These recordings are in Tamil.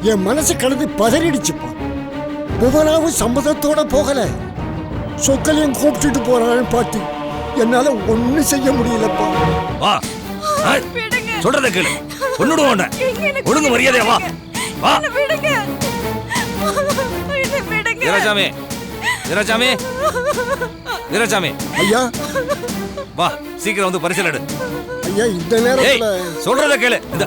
என் மனசு கடந்து பதறிடுச்சுப்பா. புவனாவும் சம்மதத்தோட போகல, சொக்கலையும் கூப்பிட்டுட்டு போறான்னு பார்த்து என்னால ஒண்ணும் செய்ய முடியலப்பா. வா, சொல்றத கேளு. ஒண்ணுடுவோம், ஒழுங்கு மரியாதையா வா. வா வீராசாமி, வீராசாமி, வீராசாமி. ஐயா, வா சீக்கிரம் வந்து பரிசல் எடு. ஐயா இந்த நேரத்துல சொல்றத கேளு. இந்த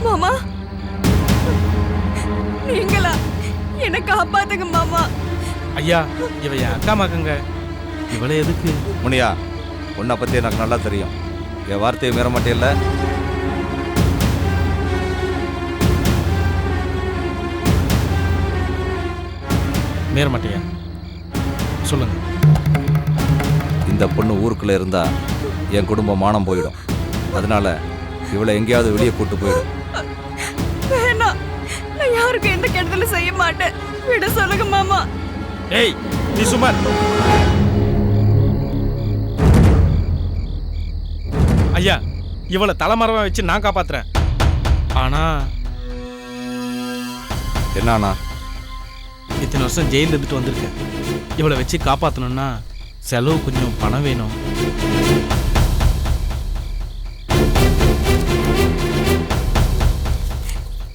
மாமா, நீங்களா என்ன காப்பாத்துங்க மாமா. ஐயா, இவ என் அக்கா மகங்க, இவளை எதுக்கு? முனியா, உன்னை பத்தி எனக்கு நல்லா தெரியும். என் வார்த்தையை மீற மாட்டேல்ல? மீற மாட்டியா? சொல்லுங்க. இந்த பொண்ணு ஊருக்குள்ள இருந்தா என் குடும்பம் மானம் போயிடும். அதனால இவளை எங்கேயாவது வெளியே கூட்டு போயிடும். வேணாம், நான் யாருக்கு எந்த கெடுதலும் செய்ய மாட்டேன். விட சொல்லுங்க மாமா. ஏய், நீ சும்மா. ஐயா, இவளை தலைமறைவா வச்சு நான் காப்பாத்துறேன். ஆனா என்னானா? இத்தனை வருஷம் ஜெயிலில் இருந்துட்டு வந்திருக்கேன். இவளை வச்சு காப்பாற்றணும்னா செலவு கொஞ்சம் பணம் வேணும்.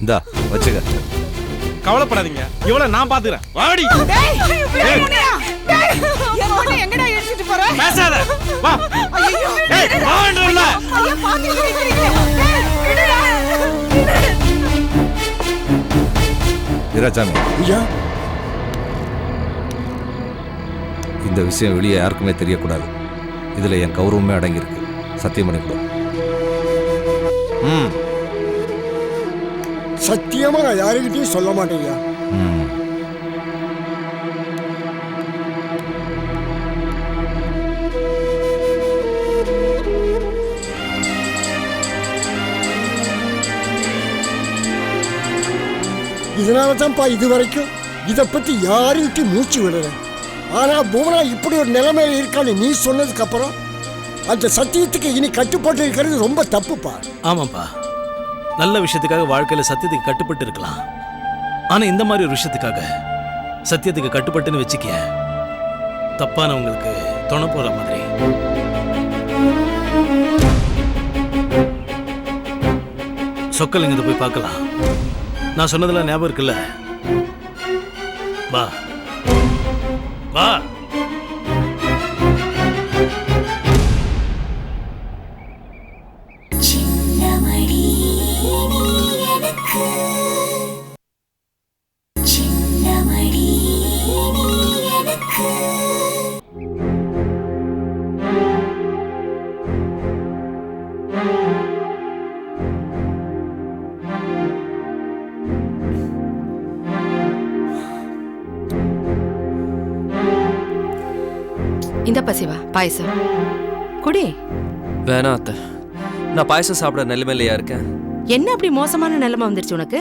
இந்தா வச்சுக்க. கவலைப்படாதீங்க, இவளை நான் பாத்துக்கிறேன். வாடி. எங்கடா எடுத்துட்டு போற? பேசாத. வா. ஏய், வான்றல. ஐயா பாத்துக்கிட்டு. வீராசாமி, ஐயா, இந்த விஷயம் வெளியே யாருக்குமே தெரியக்கூடாது. இதுல என் கௌரவமே அடங்கியிருக்கு. சத்தியம் பண்ணிக்கூடாது. சத்தியமா நான் யாருக்கிட்டையும் சொல்ல மாட்டேங்க. இதனாலதான்ப்பா இது வரைக்கும் இதை பத்தி யாருக்கிட்டையும் மூச்சு விடுறேன். ஆனா புவனா இப்படி ஒரு நிலைமையில இருக்கான்னு நீ சொன்னதுக்கு அப்புறம் அந்த சத்தியத்துக்கு இனி கட்டுப்பட்டு இருக்கிறது ரொம்ப தப்புப்பா. ஆமாப்பா, நல்ல விஷயத்துக்காக வாழ்க்கையில சத்தியத்துக்கு கட்டுப்பட்டு இருக்கலாம். ஆனா இந்த மாதிரி ஒரு விஷயத்துக்காக சத்தியத்துக்கு கட்டுப்பட்டுன்னு வச்சுக்க, தப்பானவங்களுக்கு துணை போற மாதிரி. சொக்கலிங்கத்தை போய் பார்க்கலாம். நான் சொன்னதெல்லாம் ஞாபகம் இருக்குல்ல? வா வா. இந்த பசிவா பாயசம் குடி. வேணாம் அத்தை, நான் பாயசம் சாப்பிட நிலைமையிலையா இருக்கேன். என்ன அப்படி மோசமான நிலைமை வந்துருச்சு உனக்கு?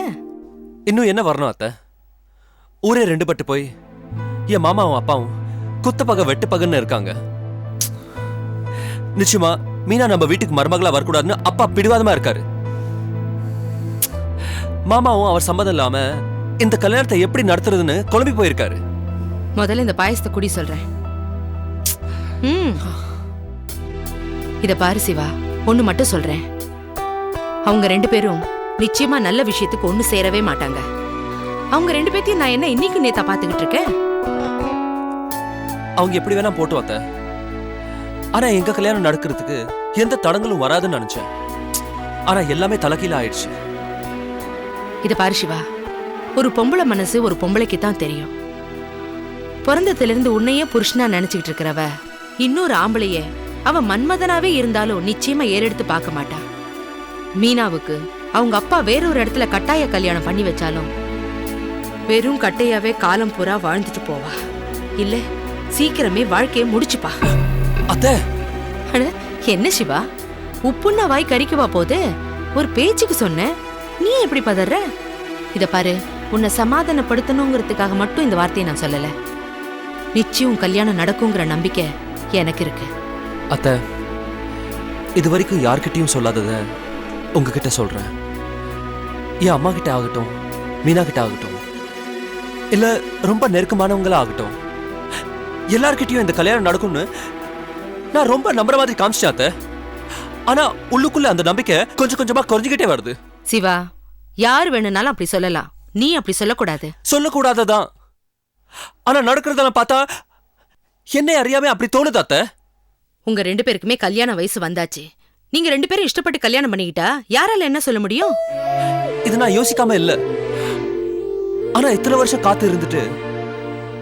இன்னும் என்ன வரணும் அத்தை? ஊரே ரெண்டு பட்டு போய் என் மாமாவும் அப்பாவும் குத்தப்பக வெட்டுப்பகன்னு இருக்காங்க. நிச்சயமா மீனா நம்ம வீட்டுக்கு மருமகளா வரக்கூடாதுன்னு அப்பா பிடிவாதமா இருக்காரு. மாமாவும் அவர் சம்மதம் இல்லாம இந்த கல்யாணத்தை எப்படி நடத்துறதுன்னு குழம்பி போயிருக்காரு. முதல்ல இந்த பாயசத்தை குடி சொல்றேன். இத பாரு சிவா, ஒண்ணு மட்டும் சொல்றேன். அவங்க ரெண்டு பேரும் நிச்சயமா நல்ல விஷயத்துக்கு ஒண்ணு சேரவே மாட்டாங்க. அவங்க ரெண்டு பேத்தையும் நான் என்ன இன்னைக்கு நேத்தா பாத்துக்கிட்டு இருக்கேன். அவங்க எப்படி வேணா போட்டு வாத்த. ஆனா எங்க கல்யாணம் நடக்கிறதுக்கு எந்த தடங்களும் வராதுன்னு நினைச்சேன். ஆனா எல்லாமே தலைகீழ ஆயிடுச்சு. இத பாரு சிவா, ஒரு பொம்பளை மனசு ஒரு பொம்பளைக்கு தான் தெரியும். பிறந்ததுல இருந்து உன்னையே புருஷனா நினைச்சுக்கிட்டு இருக்கிறவ இன்னொரு ஆம்பளைய அவ மன்மதனாவே இருந்தாலும் நிச்சயமா ஏறெடுத்து பார்க்க மாட்டா. மீனாவுக்கு அவங்க அப்பா வேறொரு இடத்துல கட்டாய கல்யாணம் பண்ணி வச்சாலும் வெறும் கட்டையாவே காலம் பூரா வாழ்ந்துட்டு போவா. இல்ல சீக்கிரமே வாழ்க்கையை முடிச்சுப்பா. அத்தை, என்ன சிவா, உப்புன்னா வாய் கறிக்குவா போது? ஒரு பேச்சுக்கு சொன்ன, நீ எப்படி பதற? இத பாரு, உன்னை சமாதானப்படுத்தணுங்கிறதுக்காக மட்டும் இந்த வார்த்தையை நான் சொல்லல. நிச்சயம் கல்யாணம் நடக்குங்கிற நம்பிக்கை எனக்கு இருக்கு. அத்தை, இது வரைக்கும் யார்கிட்டயும் சொல்லாதத உங்ககிட்ட சொல்றேன். என் அம்மா கிட்ட ஆகட்டும், மீனா கிட்ட ஆகட்டும், இல்ல ரொம்ப நெருக்கமானவங்களா ஆகட்டும், எல்லார்கிட்டயும் இந்த கல்யாணம் நடக்கும்னு நான் ரொம்ப நம்புற மாதிரி காமிச்சிட்டேன் அத்தை. ஆனா உள்ளுக்குள்ள அந்த நம்பிக்கை கொஞ்சம் கொஞ்சமா குறைஞ்சுக்கிட்டே வருது. சிவா, யார் வேணும்னாலும் அப்படி சொல்லலாம், நீ அப்படி சொல்லக்கூடாது. சொல்லக்கூடாததான். ஆனா நடக்கிறதெல்லாம் பார்த்தா என்னை அறியாம அப்படி தோணுது அத்தை. உங்க 2 பேருக்குமே கல்யாண வயசு வந்தாச்சு. நீங்க 2 பேரும் இஷ்டப்பட்டு கல்யாணம் பண்ணிக்கிட்டா யாரால என்ன சொல்ல முடியும்? இது நான் யோசிக்காம இல்ல. ஆனா இத்தனை வருஷம் காத்து இருந்துட்டு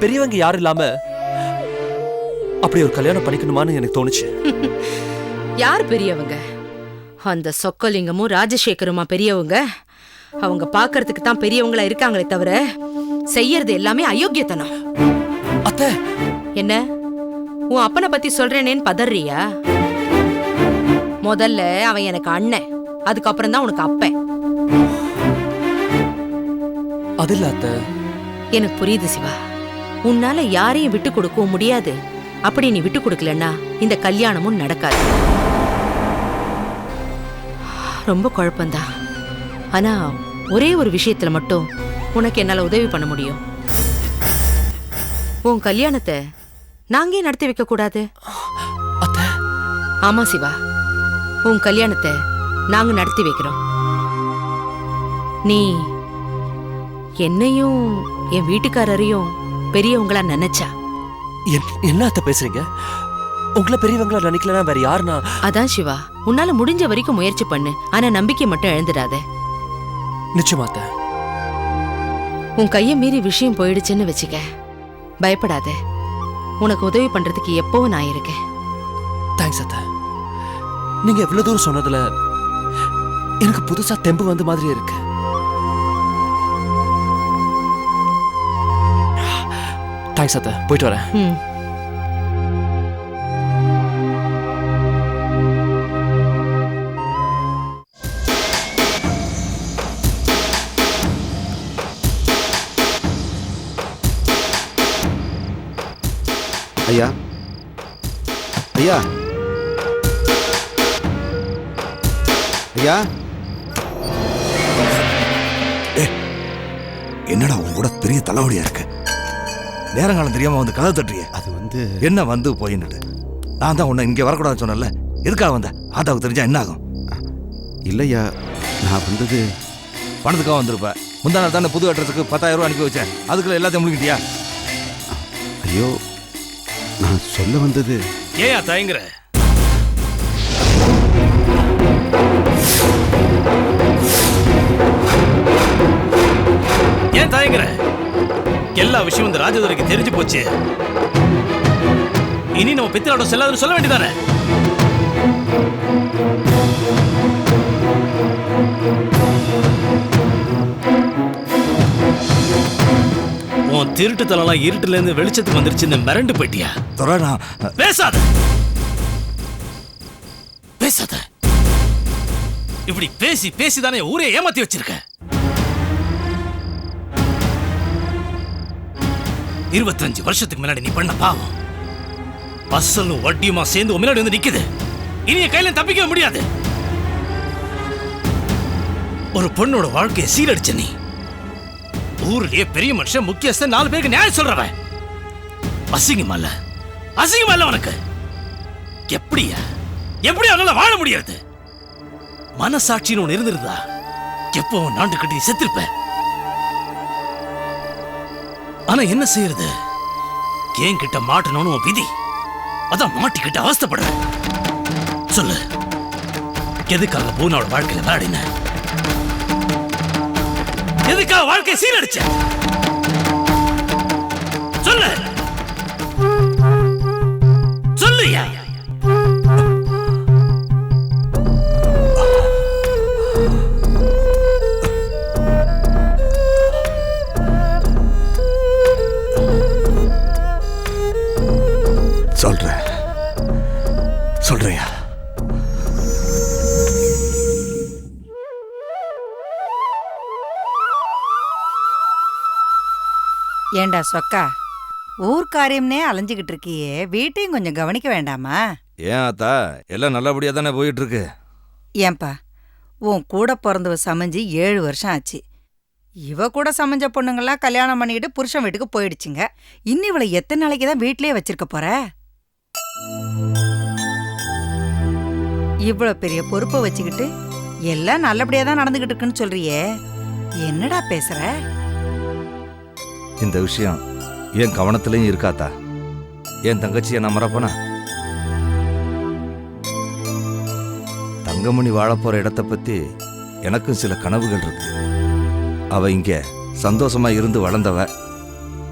பெரியவங்க யாரும் இல்லாம அப்படி ஒரு கல்யாணம் பண்ணிக்கணுமான்னு எனக்கு தோணுச்சு. யார் பெரியவங்க? அந்த சொக்கலிங்கமும் ராஜசேகருமா பெரியவங்க? அவங்க பாக்குறதுக்கு தான் பெரியவங்களா இருக்காங்களே தவிர செய்யறது எல்லாமே அயோக்கியத்தனம். அத்தை, என்ன உன் அப்பனை பத்தி சொல்றேனேன்னு பதறியா? முதல்ல அவன் எனக்கு அண்ணன், அதுக்கப்புறம் தான் உனக்கு அப்பன். அது இல்ல அத்தை. எனக்கு புரியுது சிவா, உன்னால யாரையும் விட்டு கொடுக்கவும் முடியாது. அப்படி நீ விட்டு கொடுக்கலன்னா இந்த கல்யாணமும் நடக்காது. ரொம்ப குழப்பம்தான். ஆனா ஒரே ஒரு விஷயத்துல மட்டும் உனக்கு என்னால உதவி பண்ண முடியும். உன் கல்யாணத்தை நாங்கே நடத்தி வைக்க கூடாது? அத்தை, ஆமா சிவா, உன் கல்யாணத்தை நாங்க நடத்தி வைக்கிறோம். நீ என்னையும் என் வீட்டுக்காரரையும் பெரியவங்களா நினைச்சா. என்ன அத்தை பேசுறீங்க? உங்களை பெரியவங்களா நினைக்கலன்னா வேற யாருன்னா? அதான் சிவா, உன்னால முடிஞ்ச வரைக்கும் முயற்சி பண்ணு. ஆனா நம்பிக்கை மட்டும் இழந்துடாத. நிச்சயமா அத்தை. உன் கையை மீறி விஷயம் போயிடுச்சுன்னு வச்சுக்க, பயப்படாத. உனக்கு உதவி பண்றதுக்கு எப்பவும் நான் இருக்கேன். தேங்க்ஸ் அத்தை. நீங்க எவ்வளவு தூரம் சொன்னதுல எனக்கு புதுசா தெம்பு வந்த மாதிரி இருக்கு. தேங்க்ஸ் அத்தை. போயிட்டு வரேன். ஐயா, ஐயா, ஐயா. என்னடா உன் கூட பெரிய தலைவலியா இருக்கு? நேரங்காலம் தெரியாம வந்து கதை தட்டுறிய. அது வந்து என்ன வந்து போயின்னு நான் தான் உன்னை இங்கே வரக்கூடாதுன்னு சொன்னல. எதுக்காக வந்த? ஆத்தாவுக்கு தெரிஞ்சா என்ன ஆகும்? இல்லையா, நான் வந்தது பணத்துக்காக வந்திருப்ப. முந்தா நாள் தானே புது அட்ரஸுக்கு 10,000 ரூபா அனுப்பி வச்சேன். அதுக்குள்ள எல்லாத்தையும் முடிக்கிட்டியா? ஐயோ, நான் சொல்ல வந்தது. ஏன் தயங்குற? ஏன் தயங்குற? எல்லா விஷயம் இந்த ராஜதுரைக்கு தெரிஞ்சு போச்சு. இனி நம்ம பித்திராடம் செல்லாதுன்னு சொல்ல வேண்டியதானே? உன் திருட்டுத்தலாம் இருட்டுல இருந்து வெளிச்சத்துக்கு வந்துருச்சு. இந்த மிரண்டு போயிட்டியா? பேசாத பேசாத. இப்படி பேசி பேசிதானே ஊரே ஏமாத்தி வச்சிருக்க. 25 வருஷத்துக்கு முன்னாடி நீ பண்ண பாவம் அசலும் வட்டியுமா சேர்ந்து முன்னாடி வந்து நிக்குது. இனி என் கையில தப்பிக்க முடியாது. ஒரு பொண்ணோட வாழ்க்கையை சீரடிச்ச நீ ஊர்லயே பெரிய மனுஷன், முக்கியஸ்தன், 4 பேருக்கு நியாயம் சொல்றவன். அசிங்கமா இல்ல? அசிங்கமா இல்ல உனக்கு? எப்படியா அவனால வாழ முடியாது? மனசாட்சின்னு ஒண்ணு இருந்திருந்தா எப்போ நாண்டு கட்டி செத்திருப்ப. ஆனா என்ன செய்யறது? ஏன் கிட்ட மாட்டணும்னு உன் விதி. அதான் மாட்டிக்கிட்ட அவஸ்தைப்படுற. சொல்லு, எதுக்காக பூனாவோட வாழ்க்கையில விளையாடின? எதுக்காக வாழ்க்கை சீரடிச்ச? சொல்லு சொல்லுயா. சொல்றியா? ஏண்டா சொக்கா, ஊர் காரியம்னே அலைஞ்சுக்கிட்டு இருக்கியே, வீட்டையும் கொஞ்சம் கவனிக்க வேண்டாமா? ஏன் ஆத்தா, எல்லாம் நல்லபடியாக தானே போயிட்டு இருக்கு. ஏன்பா, உன் கூட பிறந்தவ சமைஞ்சு 7 வருஷம் ஆச்சு. இவ கூட சமைஞ்ச பொண்ணுங்கெல்லாம் கல்யாணம் பண்ணிக்கிட்டு புருஷன் வீட்டுக்கு போயிடுச்சுங்க. இன்னும் இவளை எத்தனை நாளைக்கு தான் வீட்லயே வச்சிருக்க போற? இவ்வளவு பெரிய பொறுப்பை வச்சுக்கிட்டு எல்லாம் நல்லபடியா தான் நடந்துகிட்டு இருக்குன்னு சொல்றியே, என்னடா பேசுற? இந்த விஷயம் என் கவனத்துலையும் இருக்காத்தா. என் தங்கச்சியை நான் மறப்பனா? தங்கமணி வாழப்போற இடத்த பத்தி எனக்கும் சில கனவுகள் இருக்கு. அவ இங்க சந்தோஷமா இருந்து வளர்ந்தவ.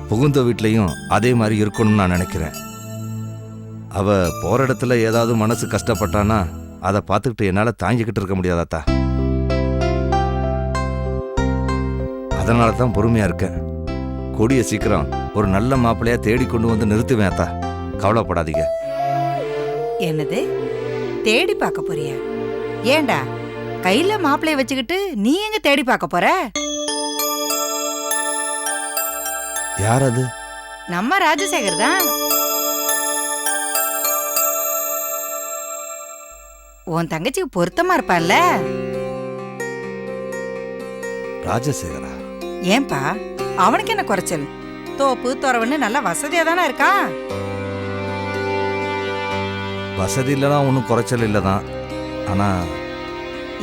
புகுந்த வீட்லையும் அதே மாதிரி இருக்கணும்னு நான் நினைக்கிறேன். அவ போற இடத்துல ஏதாவது மனசு கஷ்டப்பட்டானா அதை பார்த்துக்கிட்டு என்னால தாங்கிக்கிட்டு இருக்க முடியாதாத்தா. அதனால தான் பொறுமையா இருக்கேன். கூடிய சீக்கிரம் ஒரு நல்ல மாப்பிள்ளையா தேடி கொண்டு வந்து நிறுத்துவேன் அத்தா. கவலைப்படாதீங்க. என்னது, தேடி பார்க்க போறியா? ஏண்டா, கையில மாப்பிள்ளைய வச்சுக்கிட்டு நீ எங்க தேடி பார்க்க போற? யார் அது? நம்ம ராஜசேகர் தான். உன் தங்கச்சிக்கு பொருத்தமா இருப்பான்ல? ராஜசேகரா? ஏன்பா, அவனுக்கு என்ன குறைச்சல்? தோப்பு துறவுன்னு நல்லா வசதியா தானே இருக்கான். வசதி இல்லைனா ஒன்றும் குறைச்சல் இல்லைதான். ஆனா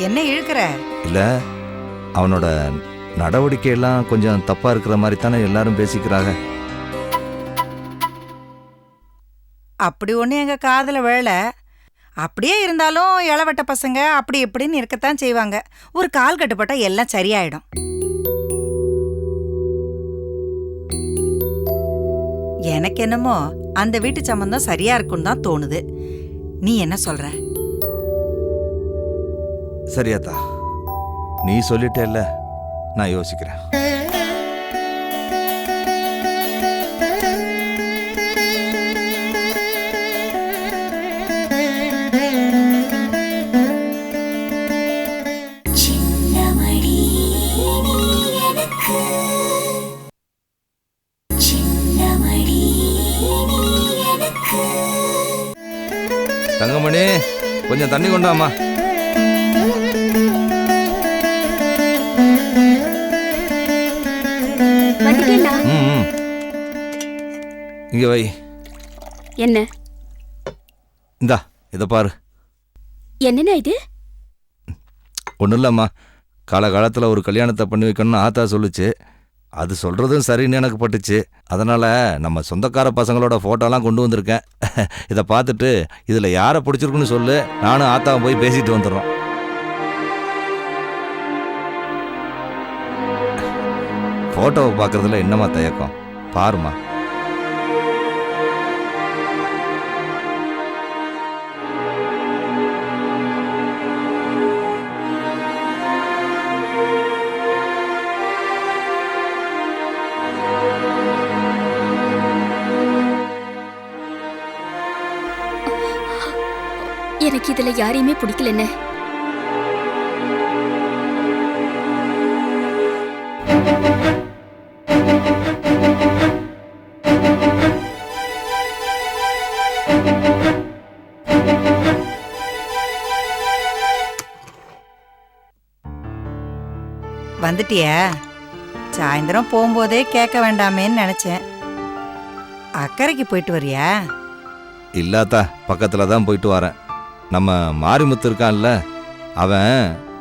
என்ன இழுக்கிற? இல்ல, அவனோட நடவடிக்கையெல்லாம் கொஞ்சம் தப்பா இருக்கிற மாதிரி தானே எல்லாரும் பேசிக்கிறாங்க. அப்படி ஒண்ணு எங்க காதுல விழல. அப்படியே இருந்தாலும் இளவட்ட பசங்க அப்படி இப்படின்னு இருக்கத்தான் செய்வாங்க. ஒரு கால் கட்டுப்பட்டா எல்லாம் சரியாயிடும். எனக்கு என்னமோ அந்த வீட்டு சம்பந்தம் சரியா இருக்குன்னு தான் தோணுது. நீ என்ன சொல்ற? சரியாத்தா, நீ சொல்லிட்டேல்ல, நான் யோசிக்கிறேன். தங்கமணி, கொஞ்சம் தண்ணி கொண்டாமா. இங்க வை. என்ன? இந்தா, இதை பாரு. என்னண்ணா இது? ஒன்றும் இல்லம்மா, காலகாலத்தில் ஒரு கல்யாணத்தை பண்ணி வைக்கணும்னு ஆத்தா சொல்லுச்சு. அது சொல்றதும் சரின்னு எனக்கு பட்டுச்சு. அதனால நம்ம சொந்தக்கார பசங்களோட போட்டோலாம் கொண்டு வந்திருக்கேன். இதை பார்த்துட்டு இதுல யாரை பிடிச்சிருக்குன்னு சொல்லு, நானும் ஆத்தாவும் போய் பேசிட்டு வந்துடுறோம். போட்டோவை பார்க்கறதுல என்னம்மா தயக்கம்? பாருமா. எனக்கு இதுல யாரையுமே பிடிக்கலன்னு. வந்துட்டியா? சாயந்தரம் போகும்போதே கேட்க வேண்டாமேன்னு நினைச்சேன். அக்கறைக்கு போயிட்டு வரியா? இல்லாத்தா, பக்கத்துல தான் போயிட்டு வரேன். நம்ம மாரிமுத்து இருக்கான்ல,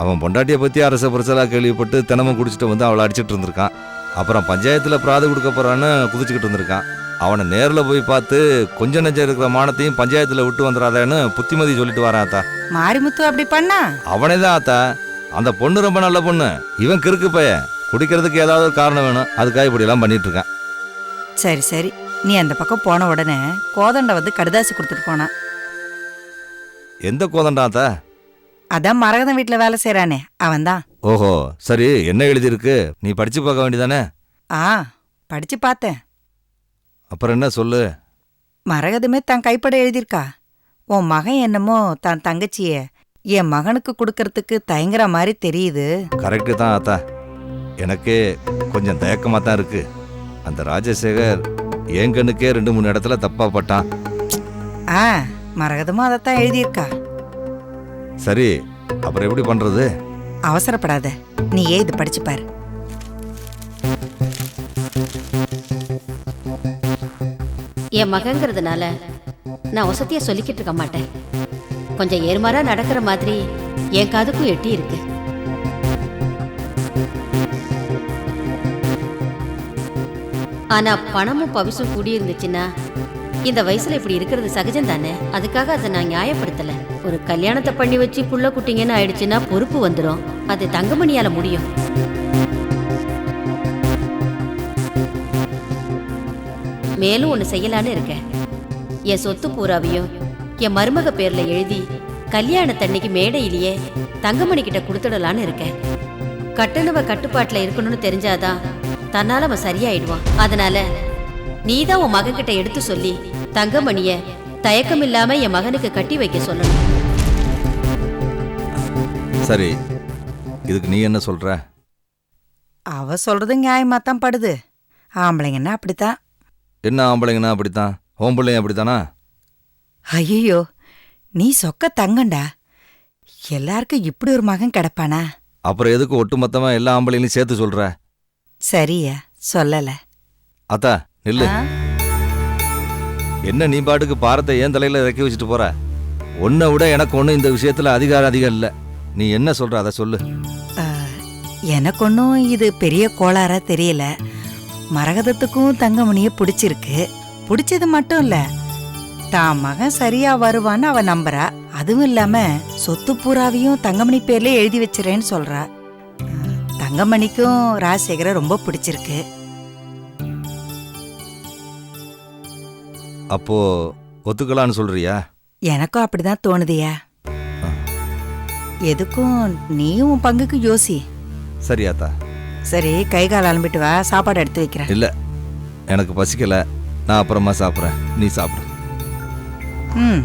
அவன் பொண்டாட்டியை பற்றி அரச புரசலாக கேள்விப்பட்டு தினமும் குடிச்சிட்டு வந்து அவளை அடிச்சிட்டு இருந்திருக்கான். அப்புறம் பஞ்சாயத்தில் பிராது கொடுக்க போகிறான்னு குதிச்சுக்கிட்டு இருந்திருக்கான். அவனை நேரில் போய் பார்த்து கொஞ்சம் நெஞ்சம் இருக்கிற மானத்தையும் பஞ்சாயத்தில் விட்டு வந்துடாதேன்னு புத்திமதி சொல்லிட்டு வரான் ஆத்தா. மாரிமுத்து அப்படி பண்ணா? அவனே தான் ஆத்தா. அந்த பொண்ணு ரொம்ப நல்ல பொண்ணு. இவன் கிறுக்கு பையன். குடிக்கிறதுக்கு ஏதாவது ஒரு காரணம் வேணும், அதுக்காக இப்படியெல்லாம் பண்ணிட்டு இருக்கான். சரி சரி, நீ அந்த பக்கம் போன உடனே கோதண்ட வந்து கடுதாசி கொடுத்துட்டு போனான். எந்த கோதண்டாத்தா? அதான் மரகதம் வீட்டுல வேலை செய்யறானே, அவன்தான். ஓஹோ, சரி. என்ன எழுதியிருக்கு? நீ படிச்சு பார்க்க வேண்டியதானே? படிச்சு பார்த்தேன். அப்புறம் என்ன சொல்லு? மரகதமே தன் கைப்பட எழுதியிருக்கா. உன் மகன் என்னமோ தன் தங்கச்சிய என் மகனுக்கு கொடுக்கறதுக்கு தயங்குற மாதிரி தெரியுது. கரெக்டு தான் ஆத்தா. எனக்கே கொஞ்சம் தயக்கமாக தான் இருக்கு. அந்த ராஜசேகர் என் கண்ணுக்கே 2-3 இடத்துல தப்பா பட்டான். ஆ மரகதமும் அதைத்தான் எழுதியிருக்கா. சரி, அப்புறம் எப்படி பண்றது? அவசரப்படாத, நீ ஏன் இது படிச்சு பாரு. என் மகங்கிறதுனால நான் வசதியா சொல்லிக்கிட்டு இருக்க மாட்டேன். கொஞ்சம் ஏறுமாறா நடக்கிற மாதிரி என் காதுக்கும் எட்டி இருக்கு. ஆனா பணமும் பவிசும் கூடி இருந்துச்சுன்னா இந்த வயசுல இப்படி இருக்கிறது சகஜம் தானே. அதுக்காக அதை நான் நியாயப்படுத்தல. ஒரு கல்யாணத்தை பண்ணி வச்சு புள்ள குட்டிங்கன்னு ஆயிடுச்சுன்னா பொறுப்பு வந்துடும். அது தங்கமணியால முடியும். மேலும் ஒண்ணு செய்யலான்னு இருக்கேன். என் சொத்து பூராவையும் என் மருமக பேர்ல எழுதி கல்யாணத்தன்னைக்கு மேடையிலேயே தங்கமணி கிட்ட கொடுத்துடலான்னு இருக்கேன். கட்டுனவ கட்டுப்பாட்டுல இருக்கணும்னு தெரிஞ்சாதான் தன்னால அவன் சரியாயிடுவான். அதனால நீதான் உன் மகன் கிட்ட எடுத்து சொல்லி தங்கமணிய தயக்கம் இல்லாம என் மகனுக்கு கட்டி வைக்க சொல்லணும். சரி, இதுக்கு நீ என்ன சொல்ற? அவ சொல்றது நியாயமா தான் படுது. ஆம்பளைங்கன்னா அப்படித்தான். என்ன ஆம்பளைங்கன்னா அப்படித்தான்? ஓம்பளையும் அப்படித்தானா? ஐயோ, நீ சொக்க தங்கண்டா. எல்லாருக்கும் இப்படி ஒரு மகன் கிடப்பானா? அப்புறம் எதுக்கு ஒட்டுமொத்தமா எல்லா ஆம்பளைங்களையும் சேர்த்து சொல்ற? சரியா சொல்லல. அத்தா நில்லு. என்ன நீ பாட்டுக்கு பாரத்தை ஏன் தலையில இறக்கி வச்சுட்டு போற? உன்னை விட எனக்கு ஒன்றும் இந்த விஷயத்துல அதிகம் இல்லை. நீ என்ன சொல்ற அதை சொல்லு. எனக்கு ஒன்றும் இது பெரிய கோளாறா தெரியல. மரகதத்துக்கும் தங்கமணிய பிடிச்சிருக்கு. பிடிச்சது மட்டும் இல்ல, தான் மகன் சரியா வருவான்னு அவ நம்புறா. அதுவும் இல்லாம சொத்து பூராவையும் தங்கமணி பேர்ல எழுதி வச்சிரேன்னு சொல்றா. தங்கமணிக்கும் ராஜசேகர ரொம்ப பிடிச்சிருக்கு. அப்போ ஒத்துக்கலான்னு சொல்றியா? எனக்கும் அப்படிதான் தோணுதியா. எதுக்கும் நீயும் உன் பங்குக்கு யோசி. சரியாத்தா. சரி, கை கால் அலம்பிட்டு வா, சாப்பாடு எடுத்து வைக்கிறேன். இல்ல, எனக்கு பசிக்கல. நான் அப்புறமா சாப்பிட்றேன், நீ சாப்பிடு. ம்.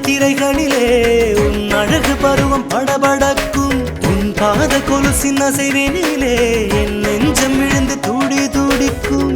திரைகளிலே உன் அழகு பருவம் படபடக்கும். உன் பாத கொலுசின் அசைவினிலே என் நெஞ்சம் விழுந்து துடி துடிக்கும்.